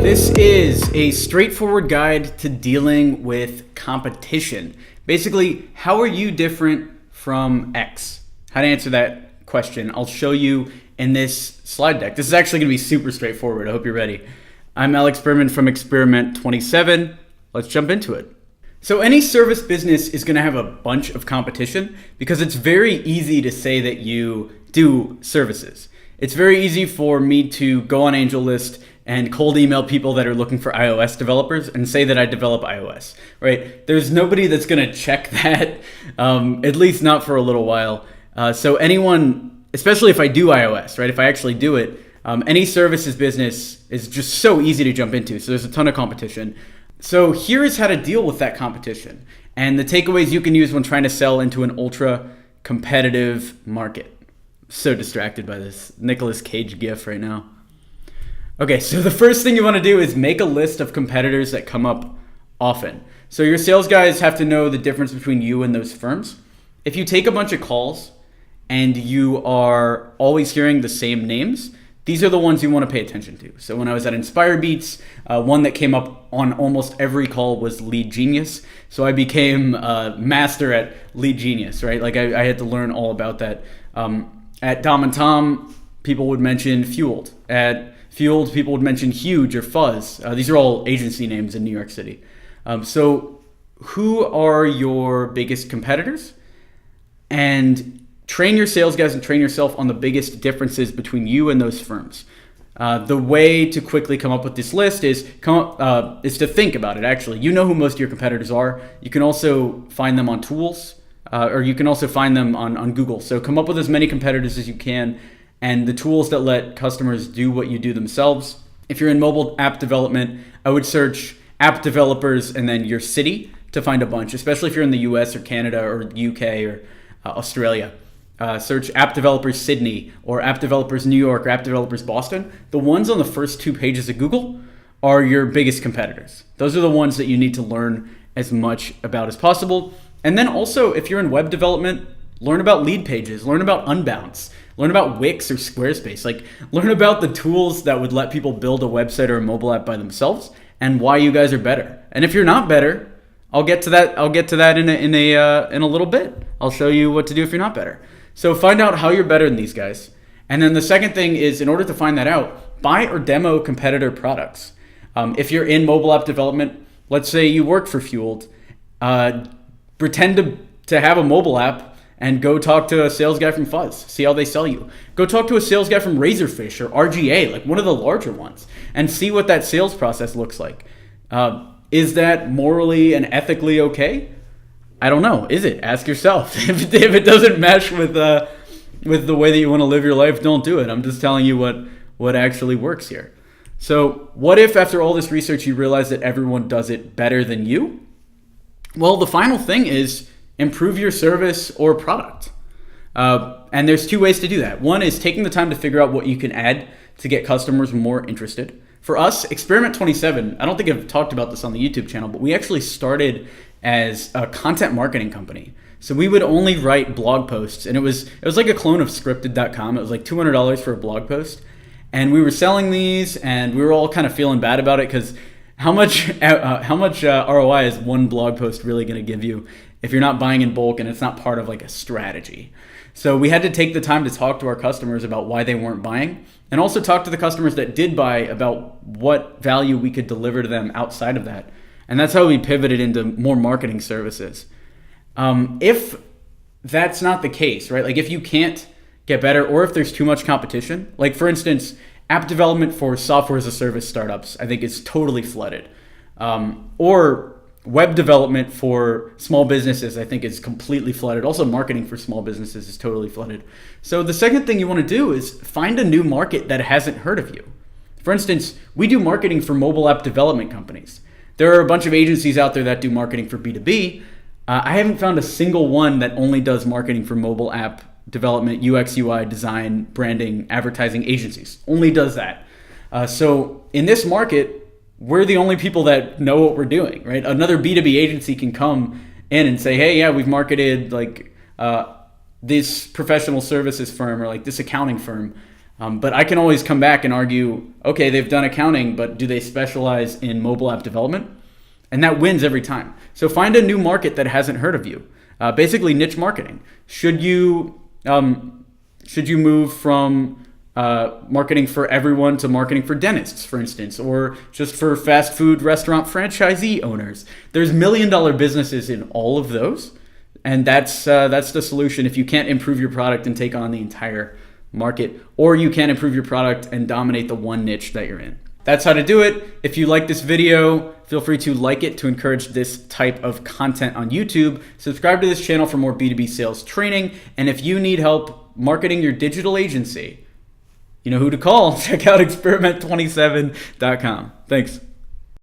This is a straightforward guide to dealing with competition. Basically, how are you different from X? How to answer that question, I'll show you in this slide deck. This is actually going to be super straightforward. I hope you're ready. I'm Alex Berman from Experiment 27. Let's jump into it. So any service business is going to have a bunch of competition because it's very easy to say that you do services. It's very easy for me to go on AngelList and cold email people that are looking for iOS developers and say that I develop iOS, right? There's nobody that's going to check that, at least not for a little while. So anyone, especially if I do iOS, right? If I actually do it, any services business is just so easy to jump into. So there's a ton of competition. So here is how to deal with that competition and the takeaways you can use when trying to sell into an ultra competitive market. So distracted by this Nicolas Cage gif right now. Okay, so the first thing you want to do is make a list of competitors that come up often. So your sales guys have to know the difference between you and those firms. If you take a bunch of calls and you are always hearing the same names, these are the ones you want to pay attention to. So when I was at InspireBeats, one that came up on almost every call was Lead Genius. So I became a master at Lead Genius, right? Like I had to learn all about that. At Dom and Tom, people would mention Fueled. At Fueled, people would mention Huge or Fuzz. These are all agency names in New York City. So who are your biggest competitors? And train your sales guys and train yourself on the biggest differences between you and those firms. The way to quickly come up with this list is to think about it, actually. You know who most of your competitors are. You can also find them on tools, or you can also find them on Google. So come up with as many competitors as you can and the tools that let customers do what you do themselves. If you're in mobile app development, I would search app developers and then your city to find a bunch, especially if you're in the US or Canada or UK or Australia. Search app developers Sydney or app developers New York or app developers Boston. The ones on the first 2 pages of Google are your biggest competitors. Those are the ones that you need to learn as much about as possible. And then also, if you're in web development, learn about lead pages, learn about Unbounce, learn about Wix or Squarespace. Like, learn about the tools that would let people build a website or a mobile app by themselves and why you guys are better. And if you're not better, I'll get to that in a little bit. I'll show you what to do if you're not better. So find out how you're better than these guys. And then the second thing is, in order to find that out, buy or demo competitor products. If you're in mobile app development, let's say you work for Fueled, pretend to have a mobile app and go talk to a sales guy from Fuzz, see how they sell you. Go talk to a sales guy from Razorfish or RGA, like one of the larger ones, and see what that sales process looks like. Is that morally and ethically okay? I don't know. Is it? Ask yourself. If it doesn't mesh with the way that you want to live your life, don't do it. I'm just telling you what actually works here. So what if after all this research you realize that everyone does it better than you? Well, the final thing is improve your service or product. And there's 2 ways to do that. One is taking the time to figure out what you can add to get customers more interested. For us, Experiment 27, I don't think I've talked about this on the YouTube channel, but we actually started as a content marketing company. So we would only write blog posts, and it was like a clone of scripted.com. It was like $200 for a blog post. And we were selling these, and we were all kind of feeling bad about it because how much ROI is one blog post really going to give you if you're not buying in bulk and it's not part of like a strategy? So we had to take the time to talk to our customers about why they weren't buying, and also talk to the customers that did buy about what value we could deliver to them outside of that. And that's how we pivoted into more marketing services. If that's not the case, right? Like if you can't get better, or if there's too much competition, like for instance, app development for software as a service startups, I think is totally flooded. Or web development for small businesses, I think is completely flooded. Also marketing for small businesses is totally flooded. So the second thing you want to do is find a new market that hasn't heard of you. For instance, we do marketing for mobile app development companies. There are a bunch of agencies out there that do marketing for B2B. I haven't found a single one that only does marketing for mobile app development, UX, UI, design, branding, advertising agencies. Only does that. So in this market, we're the only people that know what we're doing, right? Another B2B agency can come in and say, hey, yeah, we've marketed like this professional services firm or like this accounting firm. But I can always come back and argue, okay, they've done accounting, but do they specialize in mobile app development? And that wins every time. So find a new market that hasn't heard of you. Basically, niche marketing. Should you move from marketing for everyone to marketing for dentists, for instance, or just for fast food restaurant franchisee owners? There's $1 million businesses in all of those, and that's the solution if you can't improve your product and take on the entire market, or you can't improve your product and dominate the one niche that you're in. That's how to do it. If you like this video, feel free to like it to encourage this type of content on YouTube. Subscribe to this channel for more B2B sales training. And if you need help marketing your digital agency, you know who to call. Check out experiment27.com. Thanks.